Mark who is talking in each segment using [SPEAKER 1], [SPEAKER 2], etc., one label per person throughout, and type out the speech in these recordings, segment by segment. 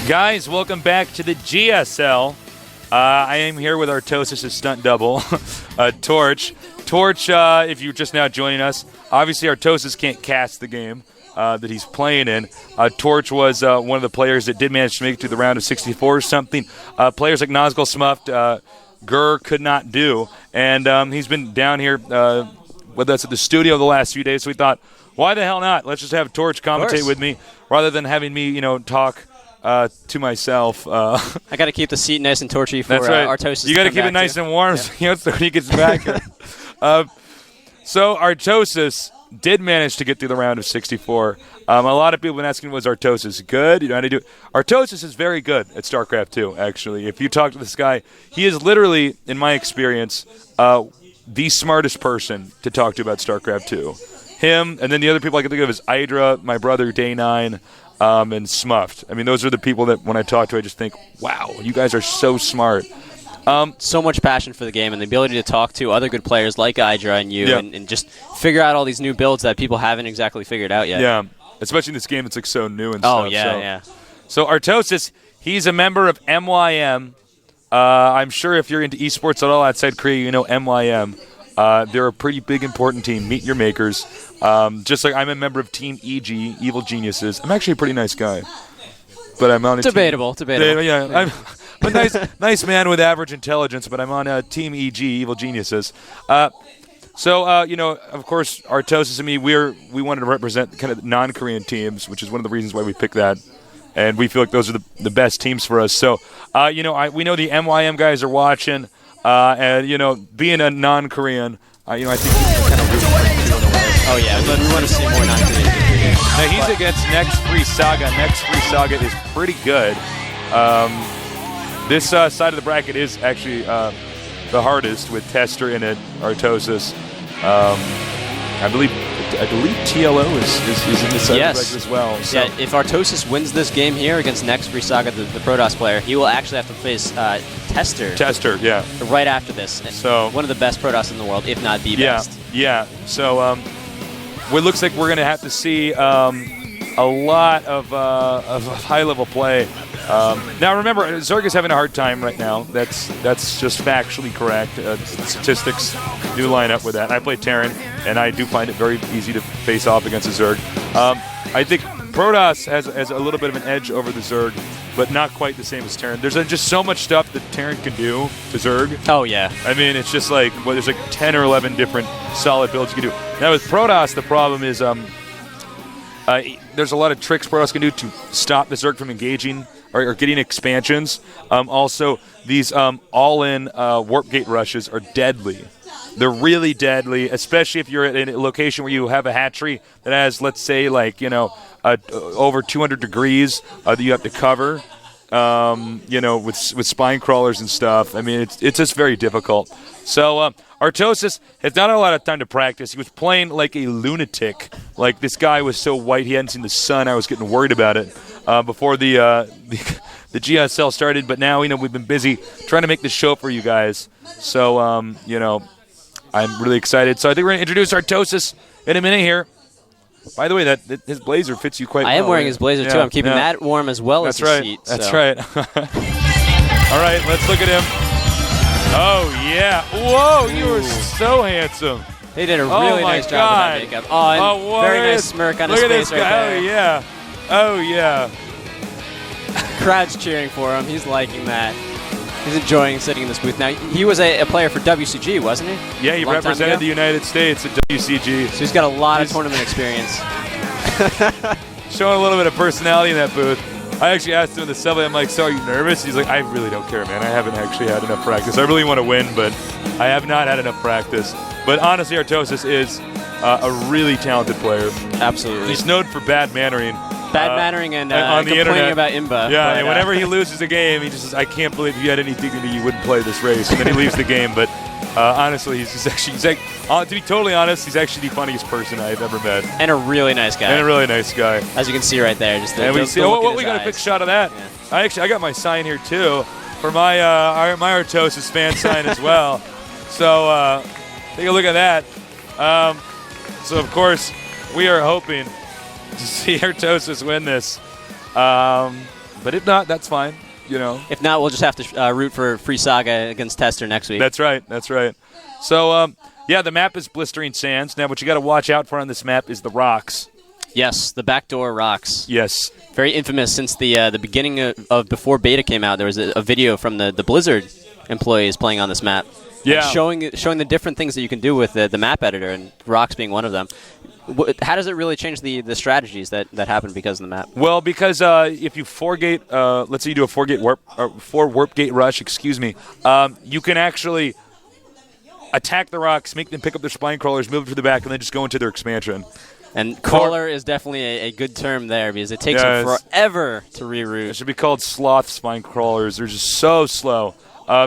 [SPEAKER 1] Guys, welcome back to the GSL. I am here with Artosis' stunt double, Torch. Torch, if you're just now joining us, obviously Artosis can't cast the game that he's playing in. Torch was one of the players that did manage to make it to the round of 64 or something. Players like Nazgul Smuffed, Gur could not do. And he's been down here with us at the studio the last few days, so we thought, why the hell not? Let's just have Torch commentate with me rather than having me, talk to myself.
[SPEAKER 2] I got to keep the seat nice and torchy for
[SPEAKER 1] that's right.
[SPEAKER 2] Artosis.
[SPEAKER 1] You got to keep it nice and warm so when he gets back here. So Artosis did manage to get through the round of 64. A lot of people have been asking, was Artosis good? You know how to do it. Artosis is very good at Starcraft 2, actually. If you talk to this guy, he is literally, in my experience, the smartest person to talk to about Starcraft 2. Him, and then the other people I can think of is Idra, my brother, Day9, and Smuffed. I mean, those are the people that when I talk to, I just think, wow, you guys are so smart.
[SPEAKER 2] So much passion for the game and the ability to talk to other good players like Idra and you and just figure out all these new builds that people haven't exactly figured out yet.
[SPEAKER 1] Yeah, especially in this game that's like so new and stuff.
[SPEAKER 2] Oh, yeah.
[SPEAKER 1] So Artosis, he's a member of MYM. I'm sure if you're into esports at all outside Korea, you know MYM. They're a pretty big, important team. Meet your makers. Just like I'm a member of Team EG, Evil Geniuses. I'm actually a pretty nice guy, but I'm on a
[SPEAKER 2] Debatable.
[SPEAKER 1] Yeah, I'm a nice man with average intelligence, but I'm on Team EG, Evil Geniuses. So of course, Artosis and me, we wanted to represent kind of non-Korean teams, which is one of the reasons why we picked that. And we feel like those are the best teams for us. So, we know the MYM guys are watching. And, being a non-Korean, I think we can kind of root for him too in a way.
[SPEAKER 2] Oh, yeah, but we want to see more non-Korean.
[SPEAKER 1] Now, he's against Next FreeSaGA. Next FreeSaGA is pretty good. This side of the bracket is actually the hardest with Tester in it, Artosis. I believe TLO is in this side of the bracket as well. So.
[SPEAKER 2] Yeah, if Artosis wins this game here against Next FreeSaGA, the Protoss player, he will actually have to face Tester.
[SPEAKER 1] Tester, yeah.
[SPEAKER 2] Right after this.
[SPEAKER 1] So
[SPEAKER 2] one of the best Protoss in the world, if not the best.
[SPEAKER 1] Yeah. So it looks like we're going to have to see a lot of high-level play. Now, remember, Zerg is having a hard time right now. That's just factually correct. Statistics do line up with that. I play Terran, and I do find it very easy to face off against a Zerg. I think Protoss has a little bit of an edge over the Zerg, but not quite the same as Terran. There's just so much stuff that Terran can do to Zerg.
[SPEAKER 2] Oh, yeah.
[SPEAKER 1] I mean, it's just like, there's like 10 or 11 different solid builds you can do. Now, with Protoss, the problem is there's a lot of tricks Protoss can do to stop the Zerg from engaging or getting expansions. Also, these all-in warp gate rushes are deadly. They're really deadly, especially if you're in a location where you have a hatchery that has, let's say, over 200 degrees that you have to cover, with spine crawlers and stuff. I mean, it's just very difficult. So Artosis has not had a lot of time to practice. He was playing like a lunatic. Like, this guy was so white he hadn't seen the sun. I was getting worried about it before the GSL started. But now, we've been busy trying to make this show for you guys. So, I'm really excited. So I think we're going to introduce Artosis in a minute here. By the way, that his blazer fits you quite well.
[SPEAKER 2] I am wearing his blazer, too. I'm keeping that warm as well as the seat.
[SPEAKER 1] That's right. All right, let's look at him. Oh, yeah. Whoa, you were so handsome.
[SPEAKER 2] They did a really nice job with that makeup. Oh, and very nice smirk on his face right there.
[SPEAKER 1] Oh, yeah.
[SPEAKER 2] Crowd's cheering for him. He's liking that. He's enjoying sitting in this booth. Now, he was a player for WCG, wasn't he?
[SPEAKER 1] Yeah, he represented the United States at WCG.
[SPEAKER 2] So he's got a lot of tournament experience.
[SPEAKER 1] Showing a little bit of personality in that booth. I actually asked him in the subway, I'm like, so are you nervous? He's like, I really don't care, man. I haven't actually had enough practice. I really want to win, but I have not had enough practice. But honestly, Artosis is a really talented player.
[SPEAKER 2] Absolutely.
[SPEAKER 1] He's known for bad mannering.
[SPEAKER 2] Bad-mannering and
[SPEAKER 1] on the
[SPEAKER 2] complaining
[SPEAKER 1] internet
[SPEAKER 2] about Imba.
[SPEAKER 1] Yeah, and whenever he loses a game, he just says, I can't believe if you had any dignity, you wouldn't play this race. And then he leaves the game. But honestly, to be totally honest, he's actually the funniest person I've ever met.
[SPEAKER 2] And a really nice guy. As you can see right there. Just
[SPEAKER 1] and we see, we got a quick shot of that. Yeah. I got my sign here, too, for my Artosis fan sign as well. So take a look at that. So, of course, we are hoping to see Artosis win this. But But if not, that's fine. You know.
[SPEAKER 2] If not, we'll just have to root for FreeSaGA against Tester next week.
[SPEAKER 1] That's right. That's right. So, yeah, the map is Blistering Sands. Now, what you got to watch out for on this map is the rocks.
[SPEAKER 2] Yes, the backdoor rocks.
[SPEAKER 1] Yes.
[SPEAKER 2] Very infamous since the beginning of before beta came out. There was a video from the Blizzard employees playing on this map.
[SPEAKER 1] Yeah.
[SPEAKER 2] Showing the different things that you can do with the map editor, and rocks being one of them. How does it really change the strategies that happen because of the map?
[SPEAKER 1] Well, because if you four-gate, let's say you do a four warp gate rush, you can actually attack the rocks, make them pick up their spine crawlers, move to the back, and then just go into their expansion.
[SPEAKER 2] And crawler is definitely a good term there because it takes them forever to reroute.
[SPEAKER 1] It should be called sloth spine crawlers. They're just so slow.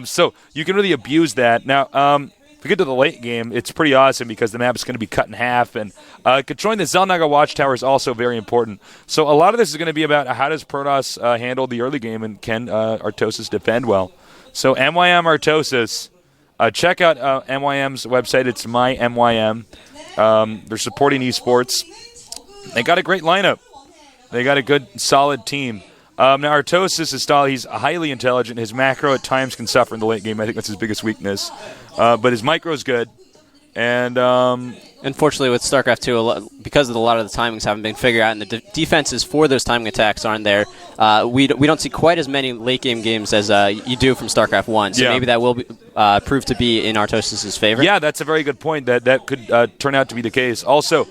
[SPEAKER 1] So you can really abuse that. Now, if we get to the late game, it's pretty awesome because the map is going to be cut in half. And controlling the Xel'Naga Watchtower is also very important. So a lot of this is going to be about how does Protoss handle the early game and can Artosis defend well. So MYM Artosis, check out MYM's website. It's MyMYM. They're supporting esports. They got a great lineup. They got a good, solid team. Now, Artosis' style, he's highly intelligent. His macro at times can suffer in the late game. I think that's his biggest weakness. But his micro is good. And
[SPEAKER 2] unfortunately, with Starcraft 2, because of a lot of the timings haven't been figured out, and the defenses for those timing attacks aren't there, we don't see quite as many late-game games as you do from Starcraft 1. So maybe that will prove to be in Artosis' favor.
[SPEAKER 1] Yeah, that's a very good point. That could turn out to be the case. Also,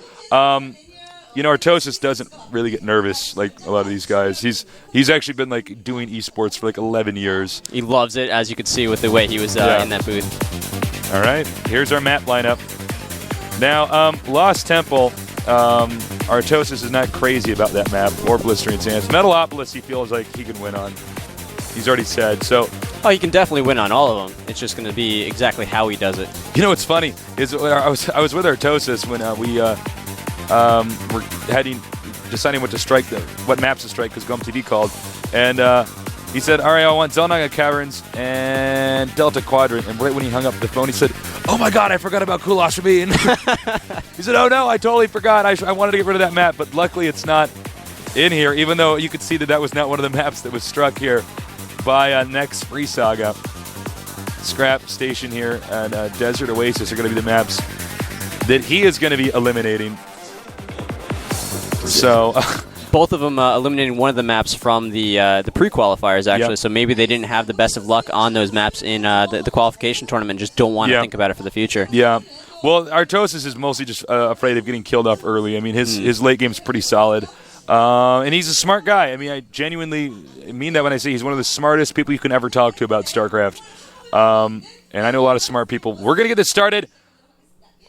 [SPEAKER 1] Artosis doesn't really get nervous like a lot of these guys. He's actually been doing esports for 11 years.
[SPEAKER 2] He loves it, as you could see with the way he was in that booth.
[SPEAKER 1] All right, here's our map lineup. Now, Lost Temple, Artosis is not crazy about that map or Blistering Sands. Metalopolis, he feels like he can win on. He's already said so.
[SPEAKER 2] Oh, he can definitely win on all of them. It's just going to be exactly how he does it.
[SPEAKER 1] You know what's funny is I was with Artosis when we we're deciding what maps to strike because GOMTV called, and he said, "All right, I want Xel'Naga Caverns and Delta Quadrant." And right when he hung up the phone, he said, "Oh my God, I forgot about Kulash Rabin." He said, "Oh no, I totally forgot. I wanted to get rid of that map, but luckily it's not in here." Even though you could see that was not one of the maps that was struck here by next FreeSaGA. Scrap Station here and Desert Oasis are going to be the maps that he is going to be eliminating. So,
[SPEAKER 2] both of them eliminating one of the maps from the pre-qualifiers, actually. Yep. So maybe they didn't have the best of luck on those maps in the qualification tournament. Just don't want to think about it for the future.
[SPEAKER 1] Yeah. Well, Artosis is mostly just afraid of getting killed off early. I mean, his late game's pretty solid. And he's a smart guy. I mean, I genuinely mean that when I say he's one of the smartest people you can ever talk to about StarCraft. And I know a lot of smart people. We're going to get this started.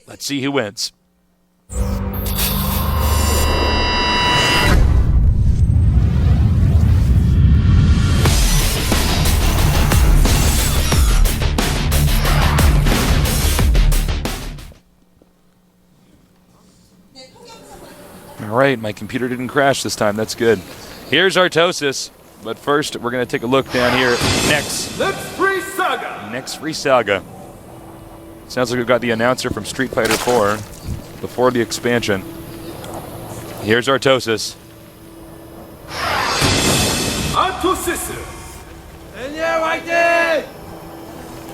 [SPEAKER 1] Let's see who wins. All right, my computer didn't crash this time. That's good. Here's Artosis, but first we're going to take a look down here next.
[SPEAKER 3] Next FreeSaGA.
[SPEAKER 1] Next FreeSaGA. Sounds like we've got the announcer from Street Fighter 4 before the expansion. Here's Artosis.
[SPEAKER 3] Artosis. And yeah, right there.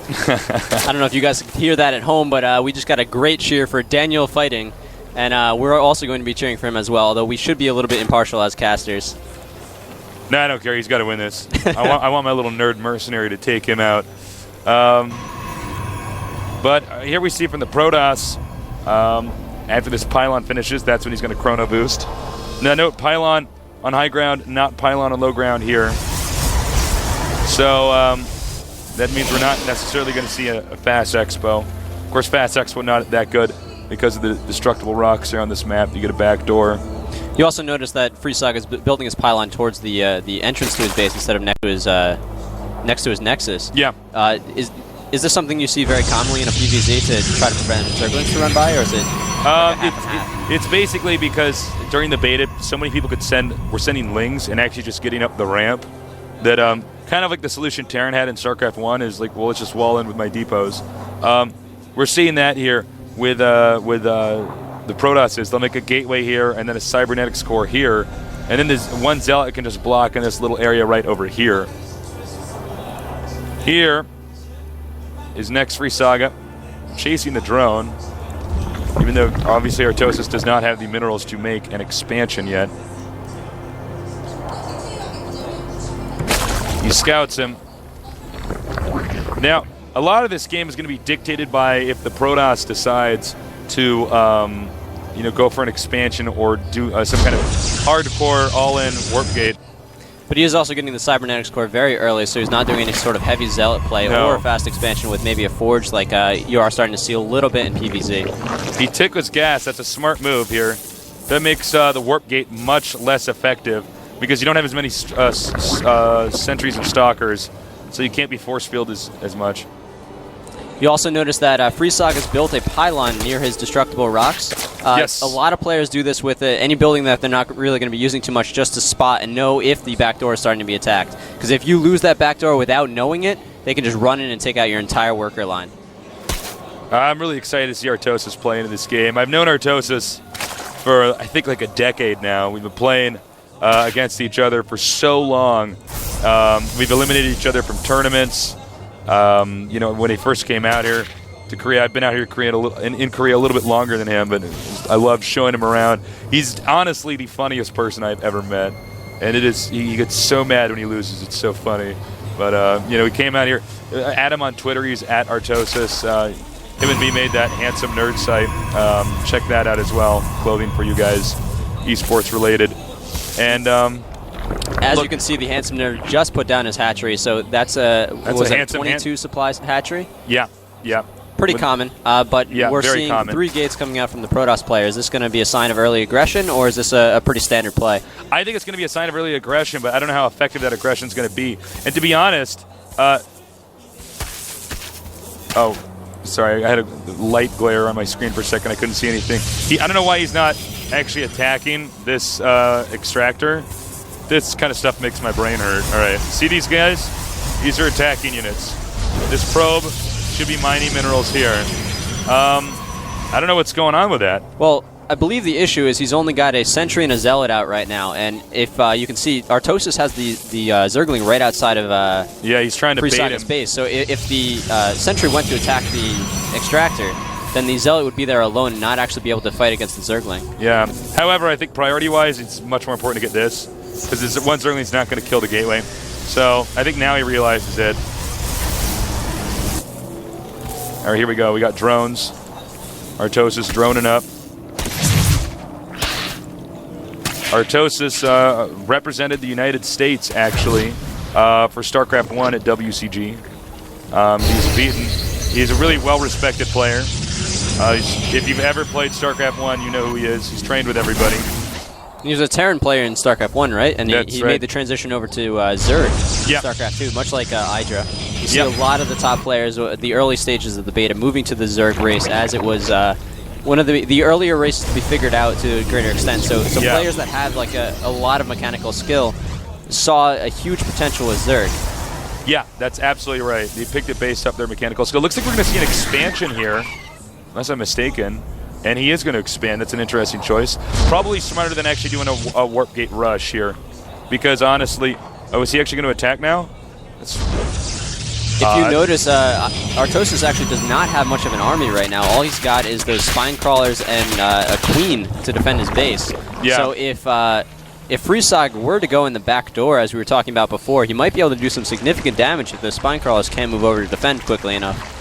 [SPEAKER 2] I don't know if you guys can hear that at home, but we just got a great cheer for Daniel fighting. And we're also going to be cheering for him as well, although we should be a little bit impartial as casters.
[SPEAKER 1] No, I don't care. He's got to win this. I want my little nerd mercenary to take him out. But here we see from the Protoss, after this pylon finishes, that's when he's going to chrono boost. Now note, pylon on high ground, not pylon on low ground here. So that means we're not necessarily going to see a fast expo. Of course, fast expo not that good. Because of the destructible rocks here on this map, you get a back door.
[SPEAKER 2] You also notice that FreeSaGA is building his pylon towards the entrance to his base instead of next to his nexus.
[SPEAKER 1] Yeah.
[SPEAKER 2] Is this something you see very commonly in a PvZ to try to prevent turbulence to run by, or is it?
[SPEAKER 1] It's basically because during the beta, so many people were sending lings and actually just getting up the ramp. That kind of like the solution Terran had in StarCraft 1 is like, well, let's just wall in with my depots. We're seeing that here. With the Protosses, they'll make a gateway here and then a cybernetics core here, And then there's one Zealot can just block in this little area right over here. Here is next FreeSaGA, chasing the drone, even though obviously Artosis does not have the minerals to make an expansion yet. He scouts him. Now, a lot of this game is going to be dictated by if the Protoss decides to, go for an expansion or do some kind of hardcore all-in warp gate.
[SPEAKER 2] But he is also getting the cybernetics core very early, so he's not doing any sort of heavy Zealot play or a fast expansion with maybe a Forge like you are starting to see a little bit in PvZ.
[SPEAKER 1] He tickles gas. That's a smart move here. That makes the warp gate much less effective because you don't have as many sentries and stalkers, so you can't be force fielded as much.
[SPEAKER 2] You also notice that FreeSaga's built a pylon near his destructible rocks.
[SPEAKER 1] Yes.
[SPEAKER 2] A lot of players do this with any building that they're not really going to be using too much, just to spot and know if the back door is starting to be attacked. Because if you lose that back door without knowing it, they can just run in and take out your entire worker line.
[SPEAKER 1] I'm really excited to see Artosis play into this game. I've known Artosis for, I think, like a decade now. We've been playing against each other for so long. We've eliminated each other from tournaments. When he first came out here to Korea, I've been out here in Korea a little bit longer than him, but I love showing him around. He's honestly the funniest person I've ever met, and he gets so mad when he loses. It's so funny. But he came out here. Add him on Twitter. He's at Artosis. Him and me made that Handsome Nerd site. Check that out as well. Clothing for you guys, esports related, and.
[SPEAKER 2] As you can see, the Handsome Nerd just put down his hatchery, so that's a 22 supplies hatchery?
[SPEAKER 1] Yeah.
[SPEAKER 2] Pretty common, but we're seeing
[SPEAKER 1] common.
[SPEAKER 2] 3 gates coming out from the Protoss player. Is this going to be a sign of early aggression, or is this a pretty standard play?
[SPEAKER 1] I think it's going to be a sign of early aggression, but I don't know how effective that aggression is going to be. And to be honest, sorry, I had a light glare on my screen for a second. I couldn't see anything. I don't know why he's not actually attacking this extractor. This kind of stuff makes my brain hurt. All right, see these guys? These are attacking units. This probe should be mining minerals here. I don't know what's going on with that.
[SPEAKER 2] Well, I believe the issue is he's only got a Sentry and a Zealot out right now, and if you can see, Artosis has the Zergling right outside of
[SPEAKER 1] he's trying to bait him.
[SPEAKER 2] Base. So if the Sentry went to attack the extractor, then the Zealot would be there alone and not actually be able to fight against the Zergling.
[SPEAKER 1] Yeah. However, I think priority-wise, it's much more important to get this, because this one Zergling's not going to kill the gateway. So I think now he realizes it. All right, here we go. We got drones. Artosis droning up. Artosis represented the United States, actually, for Starcraft 1 at WCG. He's a really well-respected player. If you've ever played Starcraft 1, you know who he is. He's trained with everybody.
[SPEAKER 2] He was a Terran player in Starcraft 1, right? And he
[SPEAKER 1] right.
[SPEAKER 2] made the transition over to Zerg in Starcraft 2, much like Hydra. You see a lot of the top players at the early stages of the beta moving to the Zerg race, as it was one of the earlier races to be figured out to a greater extent. So players that have like a lot of mechanical skill saw a huge potential with Zerg.
[SPEAKER 1] Yeah, that's absolutely right. They picked it based up their mechanical skill. Looks like we're going to see an expansion here, unless I'm mistaken. And he is going to expand. That's an interesting choice. Probably smarter than actually doing a warp gate rush here. Because honestly, is he actually going to attack now?
[SPEAKER 2] If you notice, Artosis actually does not have much of an army right now. All he's got is those spine crawlers and a queen to defend his base.
[SPEAKER 1] Yeah.
[SPEAKER 2] So if FreeSaGA were to go in the back door, as we were talking about before, he might be able to do some significant damage if those spine crawlers can move over to defend quickly enough.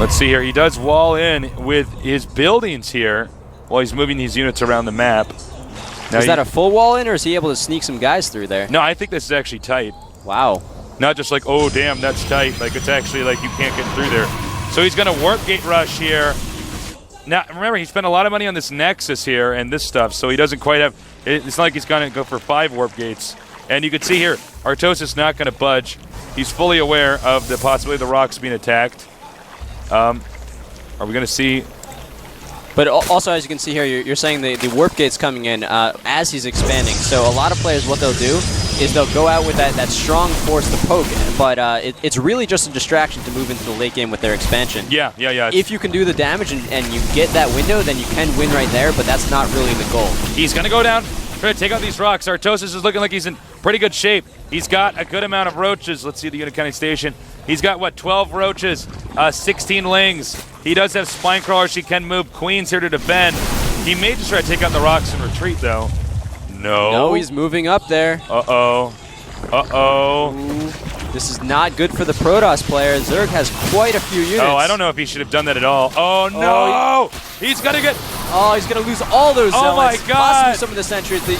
[SPEAKER 1] Let's see here. He does wall in with his buildings here while he's moving these units around the map. Now
[SPEAKER 2] is that a full wall in, or is he able to sneak some guys through there?
[SPEAKER 1] No, I think this is actually tight.
[SPEAKER 2] Wow.
[SPEAKER 1] Not just like, oh, damn, that's tight. Like, it's actually like you can't get through there. So he's going to warp gate rush here. Now, remember, he spent a lot of money on this Nexus here and this stuff, so he doesn't quite have... It's not like he's going to go for 5 warp gates. And you can see here, Artosis not going to budge. He's fully aware of the possibility of the rocks being attacked. Are we going to see...
[SPEAKER 2] But also, as you can see here, you're saying the warp gate's coming in as he's expanding. So a lot of players, what they'll do is they'll go out with that strong force to poke, but it's really just a distraction to move into the late game with their expansion.
[SPEAKER 1] Yeah.
[SPEAKER 2] If you can do the damage and you get that window, then you can win right there, but that's not really the goal.
[SPEAKER 1] He's going to go down Trying to take out these rocks. Artosis is looking like he's in pretty good shape. He's got a good amount of roaches. Let's see the unit counting station. He's got, what, 12 roaches, 16 lings. He does have spine crawlers. He can move queens here to defend. He may just try to take out the rocks and retreat, though.
[SPEAKER 2] No, he's moving up there.
[SPEAKER 1] Uh-oh. Uh-oh.
[SPEAKER 2] This is not good for the Protoss player. Zerg has quite a few units.
[SPEAKER 1] Oh, I don't know if he should have done that at all. Oh, no! He's going to get...
[SPEAKER 2] Oh, he's going to lose all those zealots.
[SPEAKER 1] Oh, my God!
[SPEAKER 2] Possibly some of the sentries. The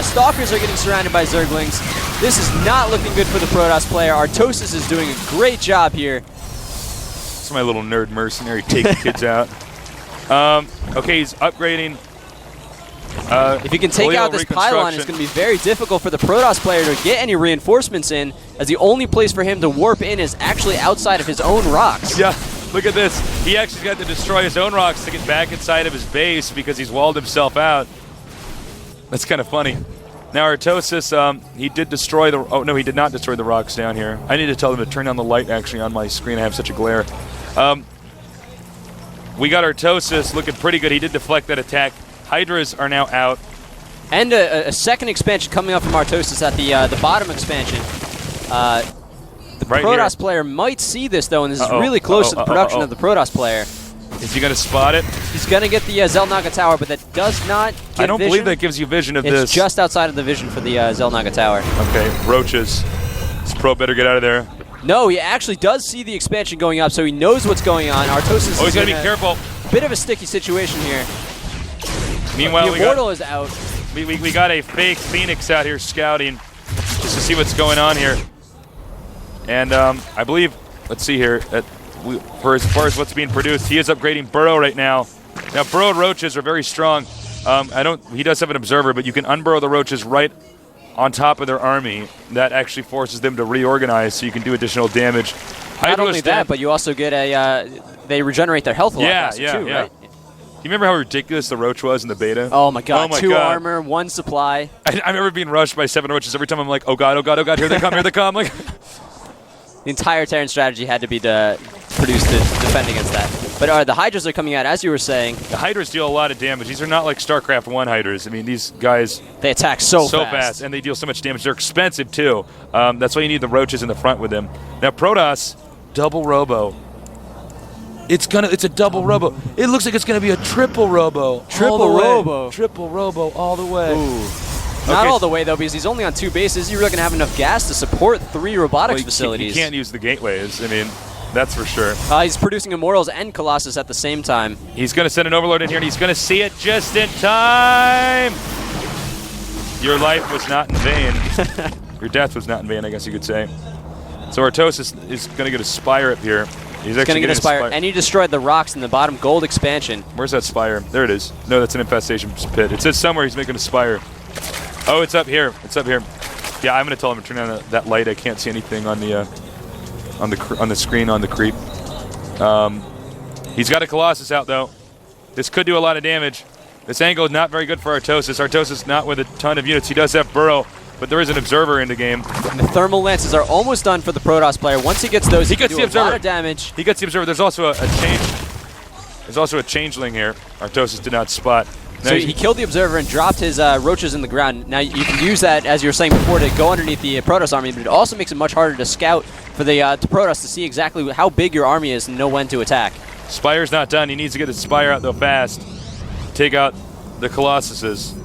[SPEAKER 2] Stalkers are getting surrounded by Zerglings. This is not looking good for the Protoss player. Artosis is doing a great job here.
[SPEAKER 1] It's my little nerd mercenary taking kids out. Okay, he's upgrading.
[SPEAKER 2] If he can take out this pylon, it's going to be very difficult for the Protoss player to get any reinforcements in, as the only place for him to warp in is actually outside of his own rocks.
[SPEAKER 1] Yeah, look at this. He actually got to destroy his own rocks to get back inside of his base because he's walled himself out. That's kind of funny. Now Artosis, he did destroy the... Oh, no, he did not destroy the rocks down here. I need to tell them to turn down the light, actually, on my screen. I have such a glare. We got Artosis looking pretty good. He did deflect that attack. Hydras are now out.
[SPEAKER 2] And a second expansion coming up from Artosis at the bottom expansion. The Protoss player might see this, though, and this is really close to the production of the Protoss player.
[SPEAKER 1] Is he going to spot it?
[SPEAKER 2] He's going to get the Xel'Naga Tower, but that does not give
[SPEAKER 1] I don't
[SPEAKER 2] vision.
[SPEAKER 1] believe that gives you vision of this.
[SPEAKER 2] It's just outside of the vision for the Xel'Naga Tower.
[SPEAKER 1] Okay, roaches. This pro better get out of there.
[SPEAKER 2] No, he actually does see the expansion going up, so he knows what's going on. Artosis
[SPEAKER 1] he's got to be careful.
[SPEAKER 2] Bit of a sticky situation here.
[SPEAKER 1] Meanwhile,
[SPEAKER 2] the Immortal is out.
[SPEAKER 1] We got a fake Phoenix out here scouting just to see what's going on here. And I believe, let's see here, for as far as what's being produced, he is upgrading Burrow right now. Now, burrowed roaches are very strong. He does have an observer, but you can unburrow the roaches right on top of their army. That actually forces them to reorganize, so you can do additional damage.
[SPEAKER 2] Not only that, but you also get they regenerate their health a lot faster too, right?
[SPEAKER 1] You remember how ridiculous the roach was in the beta?
[SPEAKER 2] Oh my god, 2 armor, 1 supply.
[SPEAKER 1] I remember being rushed by 7 roaches every time. I'm like, oh god, here they come, here they come. Like,
[SPEAKER 2] the entire Terran strategy had to be produced to defend against that. But the Hydras are coming out, as you were saying.
[SPEAKER 1] The Hydras deal a lot of damage. These are not like Starcraft 1 Hydras. I mean, these guys...
[SPEAKER 2] They attack so fast.
[SPEAKER 1] And they deal so much damage. They're expensive, too. That's why you need the roaches in the front with them. Now, Protoss, double robo. It's a double robo. It looks like it's gonna be a triple robo.
[SPEAKER 2] Triple
[SPEAKER 1] robo all the way.
[SPEAKER 2] Ooh. Not all the way though, because he's only on 2 bases. You're really gonna have enough gas to support 3 robotics facilities.
[SPEAKER 1] You can't use the gateways. I mean, that's for sure.
[SPEAKER 2] He's producing Immortals and Colossus at the same time.
[SPEAKER 1] He's gonna send an Overlord in here, and he's gonna see it just in time. Your life was not in vain. Your death was not in vain, I guess you could say. So Artosis is gonna get a Spire up here. He's
[SPEAKER 2] going to get a Spire, and he destroyed the rocks in the bottom gold expansion.
[SPEAKER 1] Where's that Spire? There it is. No, that's an infestation pit. It says somewhere he's making a Spire. Oh, it's up here. It's up here. Yeah, I'm going to tell him to turn on that light. I can't see anything on the screen on the creep. He's got a Colossus out though. This could do a lot of damage. This angle is not very good for Artosis. Artosis not with a ton of units. He does have Burrow, but there is an Observer in the game.
[SPEAKER 2] And the Thermal Lances are almost done for the Protoss player. Once he gets those, he can do a lot of damage.
[SPEAKER 1] He gets the Observer. There's also a change. There's also a changeling here. Artosis did not spot. Now
[SPEAKER 2] so he killed the Observer and dropped his roaches in the ground. Now you can use that, as you were saying before, to go underneath the Protoss army, but it also makes it much harder to scout for the Protoss to see exactly how big your army is and know when to attack.
[SPEAKER 1] Spire's not done. He needs to get his Spire out though fast. Take out the Colossuses.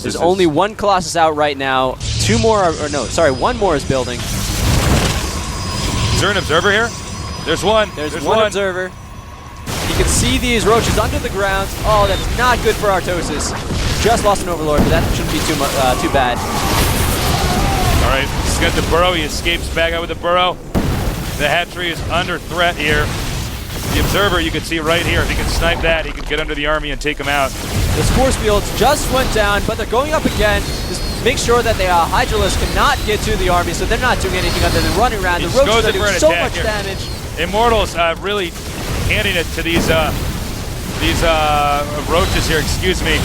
[SPEAKER 2] There's only 1 Colossus out right now. 2 more, one more is building.
[SPEAKER 1] Is there an Observer here? There's one.
[SPEAKER 2] There's one Observer. You can see these roaches under the ground. Oh, that's not good for Artosis. Just lost an Overlord, but that shouldn't be too bad.
[SPEAKER 1] All right, he's got the Burrow. He escapes back out with the Burrow. The hatchery is under threat here. The Observer, you can see right here. If he can snipe that, he can get under the army and take him out.
[SPEAKER 2] The Force Fields just went down, but they're going up again. Just make sure that the Hydralisk cannot get to the army, so they're not doing anything other than running around. The roaches are doing so much damage.
[SPEAKER 1] Immortals really handing it to these roaches here. Excuse me.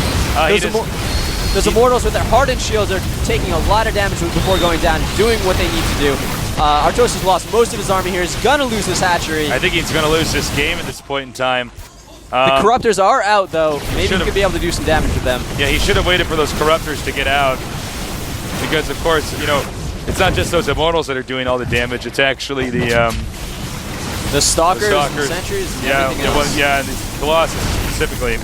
[SPEAKER 2] Those Immortals with their hardened shields are taking a lot of damage before going down, doing what they need to do. Artosis lost most of his army here. He's going to lose this hatchery.
[SPEAKER 1] I think he's going to lose this game at this point in time.
[SPEAKER 2] The Corruptors are out, though. Maybe he could be able to do some damage with them.
[SPEAKER 1] Yeah, he should have waited for those Corruptors to get out. Because, of course, you know, it's not just those Immortals that are doing all the damage. It's actually the
[SPEAKER 2] Stalkers, and Sentries, and everything else.
[SPEAKER 1] And the Colossus specifically.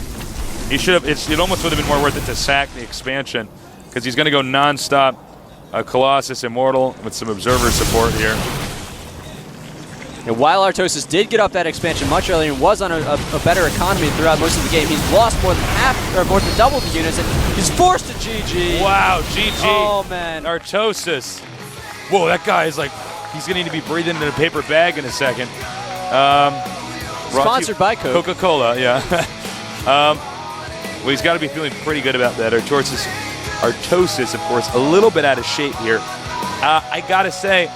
[SPEAKER 1] He should have. It almost would have been more worth it to sack the expansion, because he's going to go non-stop Colossus Immortal with some Observer support here.
[SPEAKER 2] And while Artosis did get up that expansion much earlier and was on a better economy throughout most of the game, he's lost more than half, or more than double the units, and he's forced to GG.
[SPEAKER 1] Wow, GG.
[SPEAKER 2] Oh, man.
[SPEAKER 1] Artosis. Whoa, that guy is like, he's going to need to be breathing in a paper bag in a second.
[SPEAKER 2] Sponsored by Coke.
[SPEAKER 1] Coca-Cola, yeah. Well, he's got to be feeling pretty good about that. Artosis, of course, a little bit out of shape here. I got to say,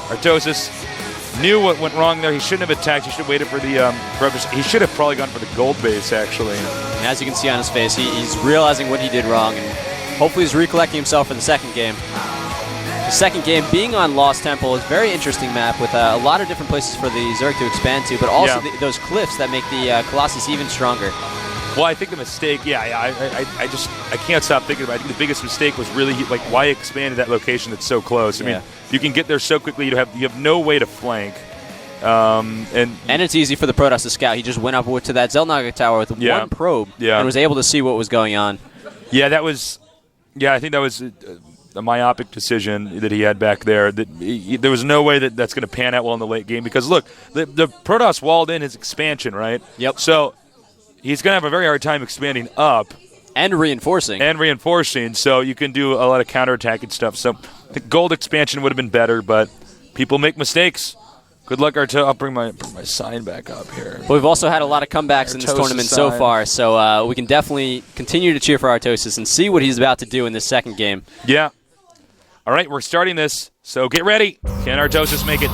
[SPEAKER 1] Artosis knew what went wrong there. He shouldn't have attacked. He should have waited for the Corruptors. He should have probably gone for the gold base, actually.
[SPEAKER 2] And as you can see on his face, he's realizing what he did wrong, and hopefully he's recollecting himself for the second game. The second game being on Lost Temple is a very interesting map with a lot of different places for the Zerg to expand to, but also those cliffs that make the Colossus even stronger.
[SPEAKER 1] Well, I think the mistake, I can't stop thinking about it. I think the biggest mistake was really, like, why expand to that location that's so close? I mean, you can get there so quickly, you have no way to flank. And
[SPEAKER 2] it's easy for the Protoss to scout. He just went up to that Xel'Naga tower with one probe and was able to see what was going on.
[SPEAKER 1] Yeah, I think that was a myopic decision that he had back there. There was no way that's going to pan out well in the late game, because, look, the Protoss walled in his expansion, right?
[SPEAKER 2] Yep.
[SPEAKER 1] So he's going to have a very hard time expanding up.
[SPEAKER 2] And reinforcing. So you can do a lot of counterattack and stuff. So the gold expansion would have been better, but people make mistakes. Good luck, Artosis. I'll bring my sign back up here. But we've also had a lot of comebacks in this tournament so far, so we can definitely continue to cheer for Artosis and see what he's about to do in this second game.
[SPEAKER 1] Yeah. All right, we're starting this, so get ready. Can Artosis make it?